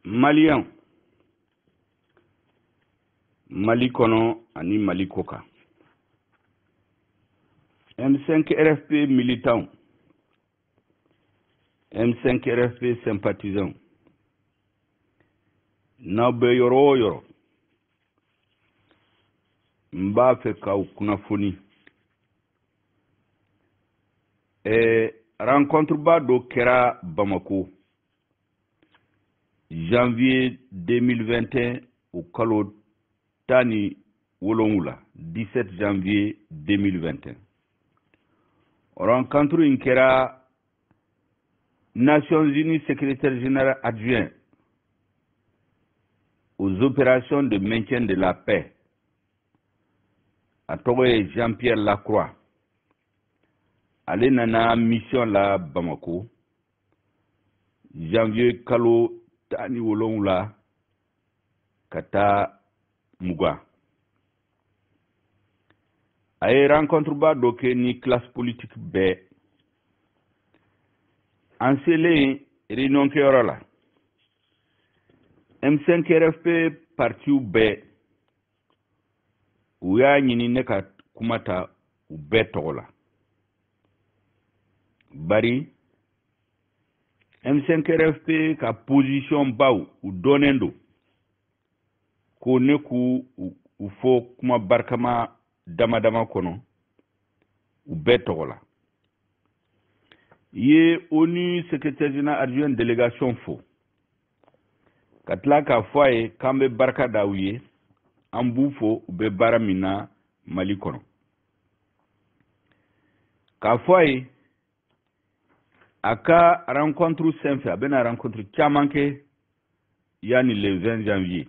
Malien, Mali kono ani Mali koka. M5 RFP militant, M5 RFP sympathisant. Nabe yoro mba fe ka kunafoni. Rencontre ba do kera Bamako. Janvier 2021 au Kalo Tani Wolongula, 17 janvier 2021. Rencontre Inkera, Nations Unies secrétaire général adjoint aux opérations de maintien de la paix, à Togo Jean-Pierre Lacroix. Allez nana mission la Bamako, janvier Kalo Tani Wolongula, Kata Muga. Aye rencontre ba doke ni classe politique B. Ansele réunion ke yorola. M5 RFP parti B. Uya nyini neka kumata ube togola. Bari M5 RFP ka position bau ou donendo. Ko neku ou fo kuma barkama dama kono ou betogola. Ye ONU secrétaire général adjoint délégation fo. Katla ka foye kambe barka dawiye ambu fo ube baramina Mali kono. Ka foye aka rencontre senfe abena rencontre chamanke yani le 20 janvier.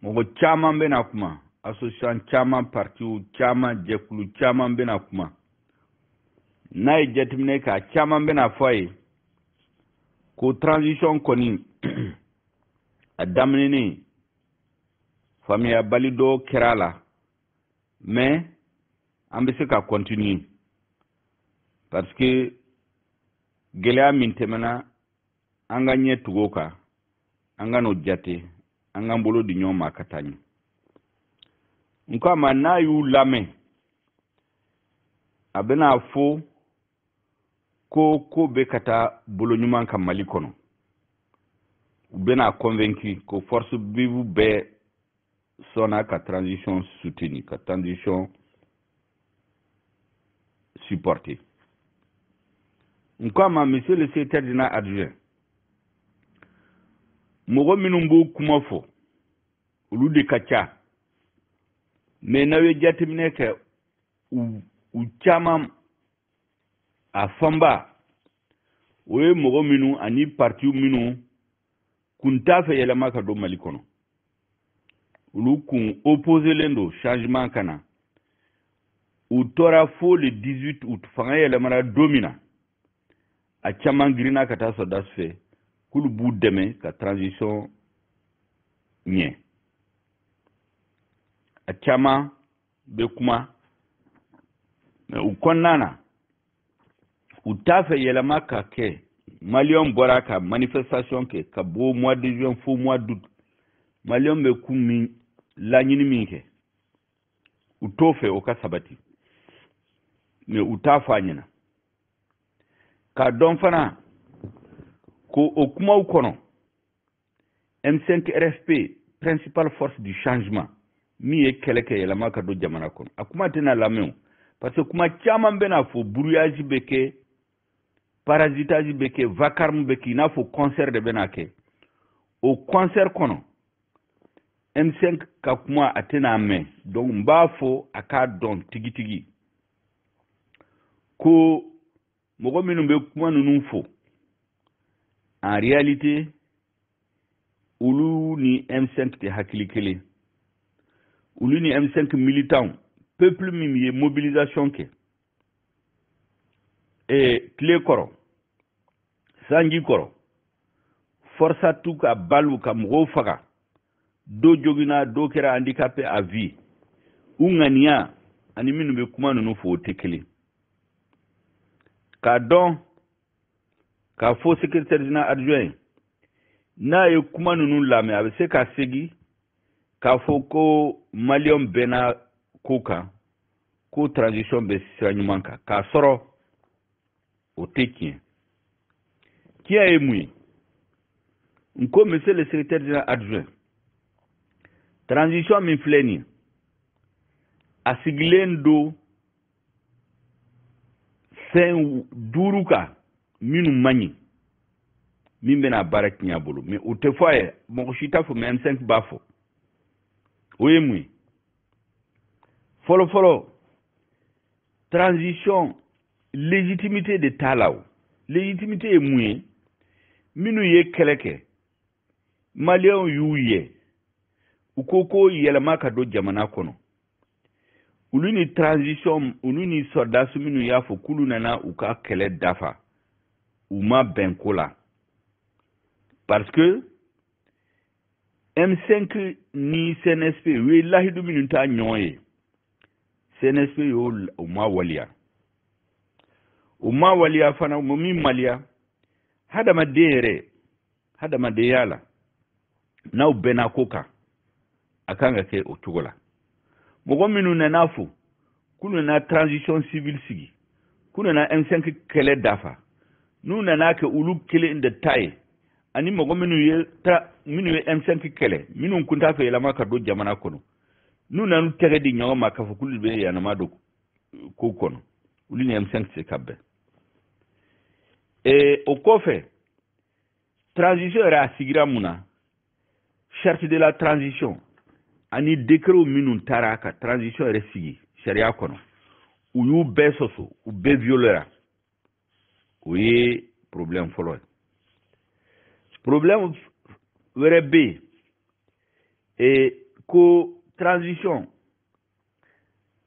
Mogo chaman bena kuma association chaman parti ou chaman jekulu chaman bena kuma na jetimne ka chaman bena foye ko transition koni adamnini famille balido kerala mais ambese ka continue parce que gelea mintemena anga nyetugoka anga no jate anga mbolo di nyoma katanyi nkama na yu lame abena fo ko be kata bolo nyuma ka Mali kono bena convaincu ko force vive be sona ka transition soutenue ka transition supportée. Nkama monsieur le secrétaire général adjoint mogo minumbu kumafo ulu de kacha mais nawe jatimne ke u chama a famba we mogo minu ani parti minu kunta fe yelama ka do Mali kono ulu kun opposé lendo changement kana u tora fo le 18 août fanga yelama domina a chama grina kata sodas fe kulu bu deme ka transition nye a chama be kuma u konnana u tafe yelama ka ke Malion bora ka manifestation ke ka bo mois de juin fo mois d'août Malion be kumi la nyini minke u tofe o ka sabati mais u tafa nyina ka don fana ko o kuma u kono M5 RFP principale force du changement mi e keleke yelama ka do jamana kono akuma tena lameo parce que kuma chaman bena fo brouillage beke parasitage beke vacarme beke na fo concert de benake au concert kono M5 ka kuma atena me donc mba fo aka don tigi ko mogo minu be kuma nunu fo en réalité ulu ni M5 te hakili kele ulu ni M5 militant peuple mimiye mobilisation ke et clé koro sangi koro força tout ka balu ka mgo faga do jogina do kera handicapé à vie ungania ani minu be kuma nunu fo tekele ka don ka faux secrétaire général adjoint n'a ye kuma ninnu lamɛn a bɛ se ka segi k'a fɔ ko maliyɛnw bɛnna ko kan ko transition bɛ sira ɲuman kan k'a sɔrɔ o tɛ tiɲɛ tiɲɛ ye mun ye n ko monsieur le secrétaire général adjoint transition min filɛ nin ye a sigilen don fɛn 5 kan minnu man ɲi min bɛna baara tiɲɛ bolo mais o tɛ fɔ a ye mɔgɔ si t'a fɔ mais M5 b'a fɔ o ye mun ye fɔlɔ transition légitimité de t'a la o légitimité ye mun ye minnu ye kɛlɛ kɛ maliyɛnw y'u ye u ko yɛlɛma ka don jamana kɔnɔ olu ni transition olu ni soldats minnu y'a fɔ k'olu nana u ka kɛlɛ dafa u ma bɛn ko la parce que M5 ni CNSP u ye lahidu minnu t'a ɲɔgɔn ye CNSP y'o u ma waliya fana u min maliya hadamaden yɛrɛ hadamadenya la n'aw bɛnna ko kan a kan ka kɛ o cogo la mɔgɔ minnu nana fɔ k'u nana transition civile sigi k'u nana M5 kɛlɛ dafa n'u nana kɛ olu kelen de ta ye ani mɔgɔ minnu ye M5 kɛlɛ minnu kun t'a fɛ yɛlɛma ka don jamana kɔnɔ n'u nana tɛgɛ di ɲɔgɔn ma k'a fɔ k'olu bɛ yɛlɛma don ko kɔnɔ olu ni M5 se ka bɛn o kɔfɛ transition yɛrɛ a sigira mun na charte de la transition ani décret minnu taara ka transition yɛrɛ sigi sariya kɔnɔ u y'u bɛɛ sɔsɔ u bɛɛ violera o ye problème fɔlɔ ye problème wɛrɛ bɛ yen ko transition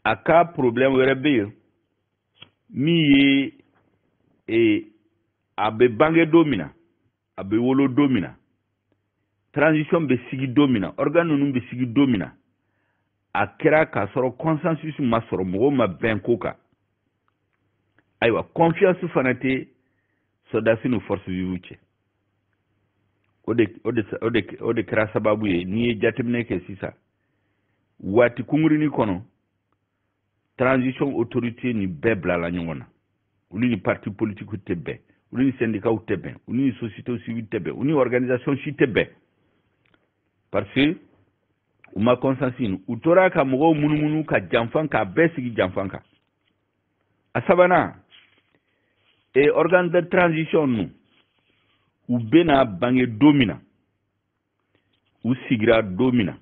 a ka problème wɛrɛ bɛ yen min ye a bɛ bange don min na a bɛ wolo don min na transition bɛ sigi don min na organe ninnu bɛ sigi don min na a kɛra k'a sɔrɔ consensus ma sɔrɔ mɔgɔw ma bɛn ko kan ayiwa confiance fana tɛ soldats ni force vive cɛ o de kɛra sababu ye n'i ye jateminɛ kɛ sisan waati kunkurunin kɔnɔ transition autorité ni bɛɛ bilala ɲɔgɔn na olu ni parti politique tɛ bɛn olu ni syndicats tɛ bɛn olu ni société civile tɛ bɛn olu ni organisation si tɛ bɛn parce que u ma consensus u tora ka mɔgɔw munumunu ka janfan k'a bɛɛ sigi janfan kan a sabanan organe de transition nu u bɛna bange don min na u sigira don min na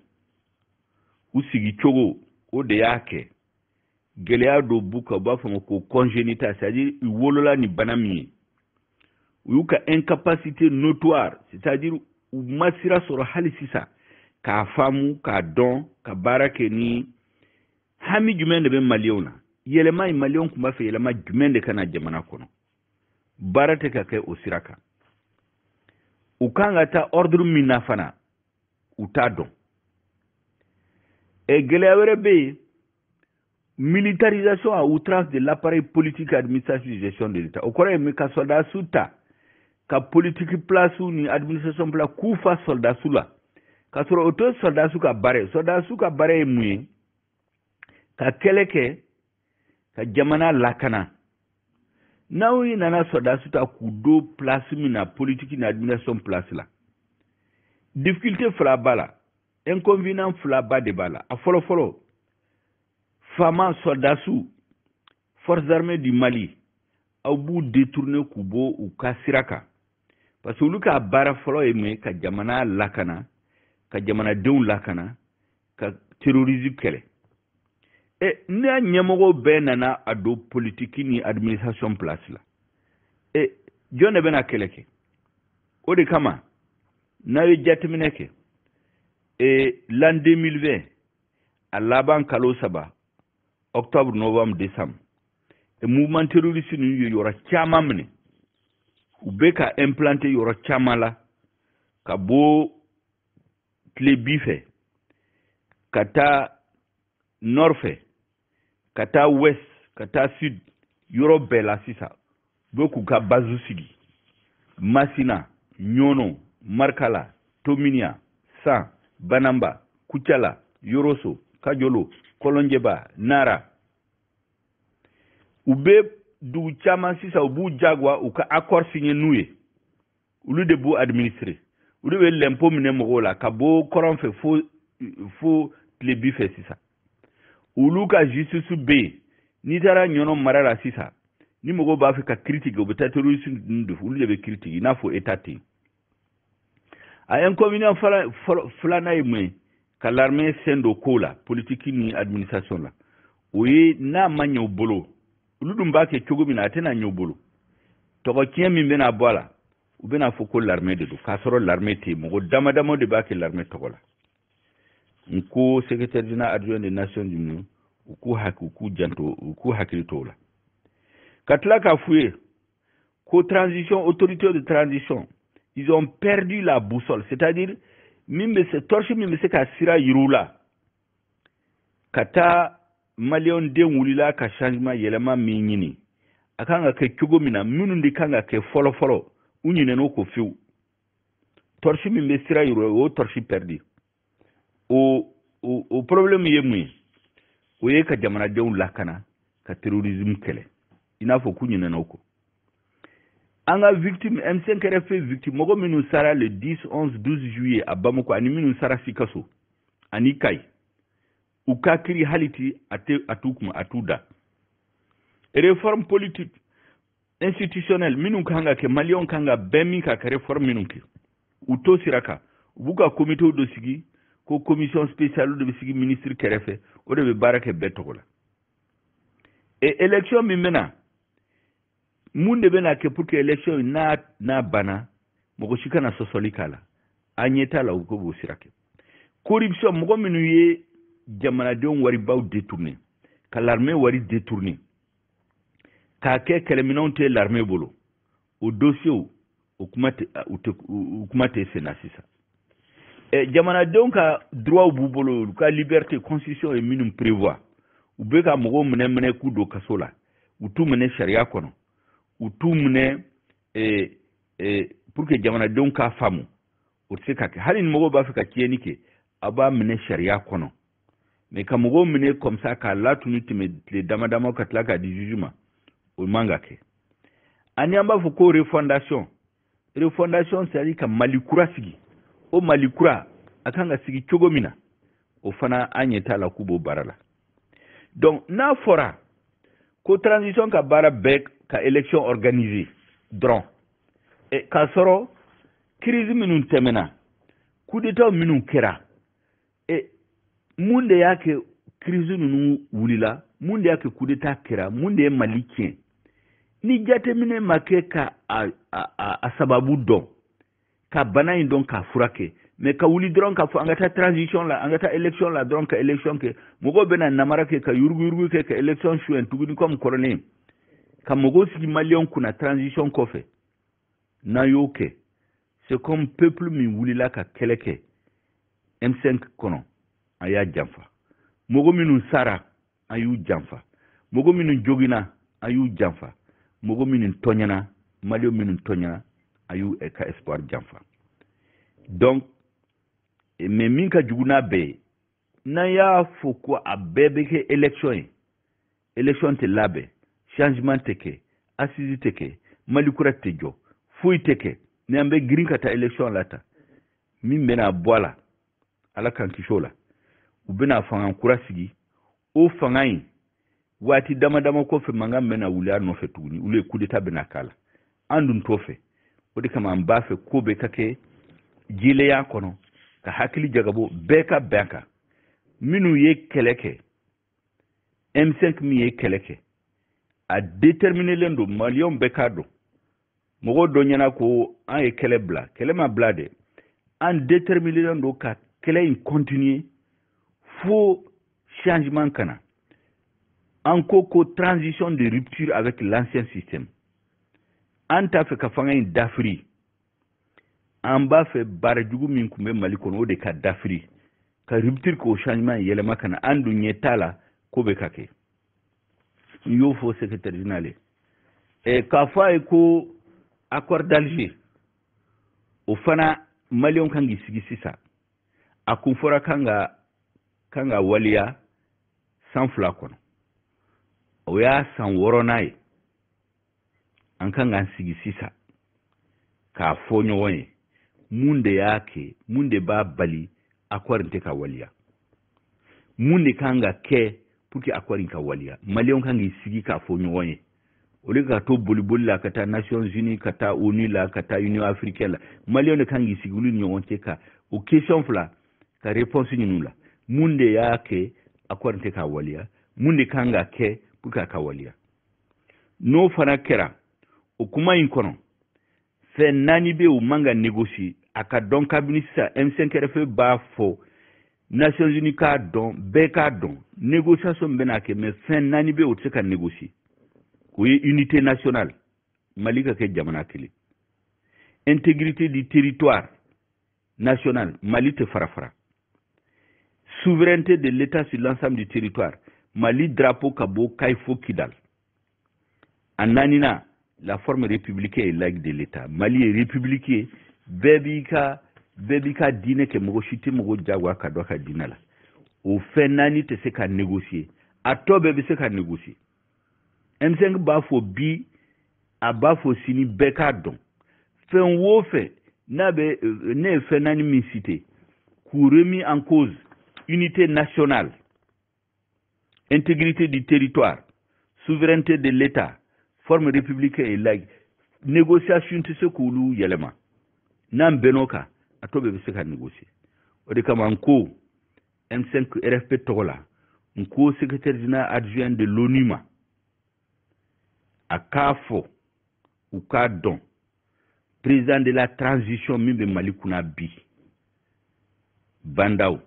u sigi cogo o de y'a kɛ gɛlɛya dɔ b'u kan u b'a fɔ ko congénital c'est-à-dire u wolola ni bana min ye u y'u ka incapacité notoire c'est-à-dire u ma sira sɔrɔ hali sisan k'a faamu k'a dɔn ka baara kɛ ni hami jumɛn de bɛ maliyɛnw na yɛlɛma ye maliyɛnw tun b'a fɛ yɛlɛma jumɛn de ka na jamana kɔnɔ baara tɛ ka kɛ o sira kan u kan ka taa ordre min na fana u t'a dɔn gɛlɛya wɛrɛ bɛ yen militarisation à outrance de l'appareil politique administratif de gestion de l'État o kɔrɔ ye min ka soldats ta ka politique place ni administration place k'u fa soldats la ka sɔrɔ o to soldats ka baara ye mun ye ka kɛlɛ kɛ ka jamana lakana n'aw yi nana soldats ta k'u do place min na politique ni administration place la difficulté fila b'a la inconvénient fila ba de b'a la a fɔlɔ fama soldats forces armées du Mali aw b'u détourner k'u bɔ u ka sira kan parce que olu ka baara fɔlɔ ye mun ye ka jamana lakana ka jamanadenw lakana ka terrorisme kɛlɛ n'a ɲɛmɔgɔw bɛɛ nana a don politique ni administration place la jɔn de bɛna kɛlɛ kɛ o de kama n'a ye jateminɛ kɛ l'an 2020 a laban kalo 3 octobre novembre décembre mouvement terroriste ninnu ye yɔrɔ caman minɛ u bɛ ka implanter yɔrɔ caman la ka bɔ tilebi fɛ ka taa nord fɛ ka taa west ka taa sud yɔrɔ bɛɛ la sisan u bɛ k'u ka base sigi Masina Ɲono Markala, Tominia, San, Banamba, Kuchala, Yoroso, Kajolo, Kolonjeba, Nara. Ube du chaman sisa ubu jagwa ou ka accord signé nouye. Ou le debout administré. Ou le l'impôt mine mogola ka bo koron fe fo plebi fe sisa. Ou lu ka justice be ni tara nyono marala sisa. Ni mogo ba fe ka critique ou peut-être russi ndu ou le be critique ina fo étaté. A inconvénient flana yemwe ka l'armée sendo kola politique ni administration la. Oye na manyo bolo. Uludum ba ke chogo mina atena nyobolo. Toko kien mi mena boala. Ou bena foko l'armée de do. Kasoro l'armée te mogo damadamo de ba ke l'armée tokola. Nko secrétaire général adjoint des Nations Unies. Uku janto, uku hakilitola. Katla ka fouye. Co-transition, autorité de transition. Ils ont perdu la boussole. C'est-à-dire, mimbe se torche mimbe se ka sira yirula. Kata Malion de wulila ka changement yelema minyini. Akanga ke kyogo mina minundi kanga ke follow. Unyine no ko fiu. Torchi mimbe sira yiro o torchi perdi. O problème yemwe. O ye ka jamana deun lakana ka terrorisme kele. Ina fo kunyine no ko. Anga victime M5 RF victime mogo minu sara le 10, 11, 12 juillet à Bamako ani minu sara sikaso. Ani kai. Ukakiri haliti atukuma atuda. Réforme politique institutionnelle minun kanga ke malion kanga bemi ka réforme minun ke. Uto siraka. Buka comité do sigi ko commission spéciale de sigi ministre kerefe o de barake betokola. Et élection mimena munde bena ke pour que élection na bana moko shikana sosolikala. Anyeta la uko bo sirake. Corruption moko minu ye jamana don wari baw détourné ka l'armée wari détourné ka ke keleminon te l'armée bolo au dossier au kumate senasisa e jamana don ka droit bu bolo ka liberté constitution et minimum prévoit ou be ka mogo mene ku do kasola ou tout mene sharia kono ou tout mene pour que jamana don ka famu o tseka ke halin mogo ba fika kienike aba mene sharia kono. Mais quand on mène comme ça, quand là, tu nous les damadamo katlaka du jugement, au mangake. Anyamba foko refondation. Refondation, c'est-à-dire que Malikura sigi. O Malikura, akanga sigi chogomina. O fana anyeta la kubo barala. Donc, na fora, ko transition ka bara bek, ka élection organisée, dron. Et ka soro, crise minun temena. Coup d'état minun kera. Et munde yake crise nunu wulila munde yake coup d'état kera munde malikien ni jate mine make ka a sababu don ka banayin don ka furake mais ka wuli dron ka fu angata transition la angata élection la dron ka élection ke mogo bena namara ke ka yurgu ke ka élection chuen tuguni comme coroné ka mogo sigi malion kuna transition kofe na yoke c'est comme peuple mi wulila ka keleke M5 kono aya jamfa mogo minu sara ayu jamfa mogo minu jogina ayu jamfa mogo minu tonyana malio minu tonyana ayu eka espoir jamfa. Donc mais minka juguna be na ya foko abebe ke élection te labe changement teke assisi teke malikura tejo fui teke ne ambe green kata élection lata min bena boala ala kan kishola ou bena fangan kurasigi o fangain wati dama ko fe manga mena wula no fe tuni ule coup d'état bena kala andun tofe o de kama mbafe ko be kake jile ya kono ka hakili jagabo beka minu ye keleke M5 mi ye keleke a déterminer lendo malion bekado mogo do nyana ko an ye kele bla kele ma blade an déterminer lendo ka kele in continuer faux changement kana encore ko transition de rupture avec l'ancien système anta fe ka fanga in dafri amba fe barajugu min kumbe malikono de ka dafri ka rupture ko changement yelema kana andu nyetala ko be kake yo fo secrétaire général e ka fa ko accord d'Alger o fana malion kangi sigi sisa a kun fɔra kanga waliya san fila kɔnɔ o y'a san wɔɔrɔnan ye an kan k'an sigi sisa k'a fɔ ɲɔgɔn ye mun de y'a kɛ mun de b'a bali accord tɛ ka waliya mun de kan ka kɛ pour que accord ka waliya malion kan k'i sigi k'a fɔ ɲɔgɔn ye o de ka to boliboli la ka taa Nations Unies ka taa ONU la ka taa Union africaine la malion de kan k'i sigi olu ni ɲɔgɔn cɛ ka o question fila ka réponse ɲini la mun de y'a kɛ accord tɛ ka waliya mun de kan ka kɛ pour que a ka waliya n'o fana kɛra o kuma in kɔnɔ fɛn naani bɛ o man ka négocier a ka dɔn kabini sisan M5 RFI b'a fɔ Nations Unies k'a dɔn bɛɛ k'a dɔn négociation bɛna kɛ mais fɛn naani bɛ o tɛ se ka négocier o ye unité nationale Mali ka kɛ jamana kelen intégrité du territoire national Mali tɛ fara souveraineté de l'État sur l'ensemble du territoire Mali drapeau ka bɔ Kayi fo Kidal a naanina la forme républicaine et laïque de l'État Mali est républicain bɛɛ b'i ka diinɛ kɛ mɔgɔ si tɛ mɔgɔ jagoya ka dɔ ka diinɛ la o fɛn naani tɛ se ka négocier a tɔ bɛɛ bɛ se ka négocier M5 b'a fɔ bi a b'a fɔ sini bɛɛ k'a dɔn fɛn o fɛn ne ye fɛn naani min cité k'u remis en cause unité nationale intégrité du territoire souveraineté de l'État forme républicaine et laïque négociation tɛ se k'olu yɛlɛma n'an bɛnn'o kan a tɔ bɛɛ bɛ se ka négocier o de kama n ko M5 RFP tɔgɔ la n ko secrétaire général adjoint de l'ONU ma a k'a fɔ u k'a dɔn président de la transition min bɛ Mali kunna bi Bandaw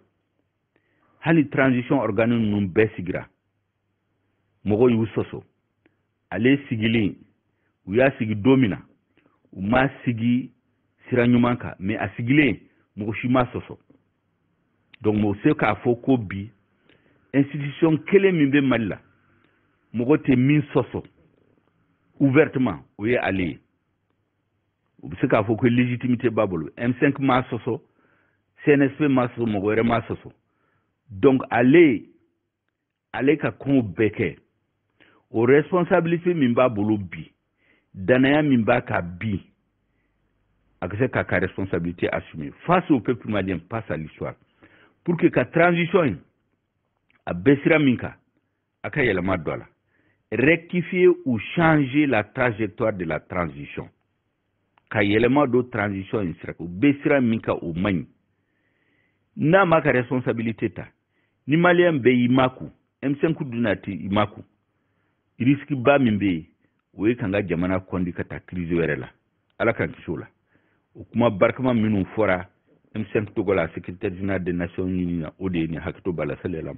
hali transition organe ninnu bɛɛ sigira mɔgɔ y'u sɔsɔ ale sigilen u y'a sigi don min na u ma sigi sira ɲuman kan mais a sigilen mɔgɔ si ma sɔsɔ donc mo se k'a fɔ ko bi institution kelen min bɛ Mali la mɔgɔ tɛ min sɔsɔ ouvertement o ye ale ye u bɛ se k'a fɔ ko légitimité b'a bolo M5 ma sɔsɔ CNSP ma sɔsɔ mɔgɔ wɛrɛ ma sɔsɔ donc ale ka kow bɛɛ kɛ o responsabilité min b'a bolo bi danaya min b'a ka bi a ka se k'a ka responsabilité assumer face au peuple malien face à l'histoire pour que ka transition in a bɛ sira min kan a ka yɛlɛma dɔ la rectifier ou changer la trajectoire de la transition ka yɛlɛma do transition in sira kan o bɛ sira min kan o man ɲi n'a ma ka responsabilité ta ni malien bɛ i maku M5 duna ti i maku risque ba min bɛ yen o ye kan ka jamana kɔndi ka taa crise wɛrɛ la ala k'an kisi o la o kuma barikama minnu fɔra M5 tɔgɔ la secrétaire général des Nations Unies o de ye nin hakɛto b'a la sallallahu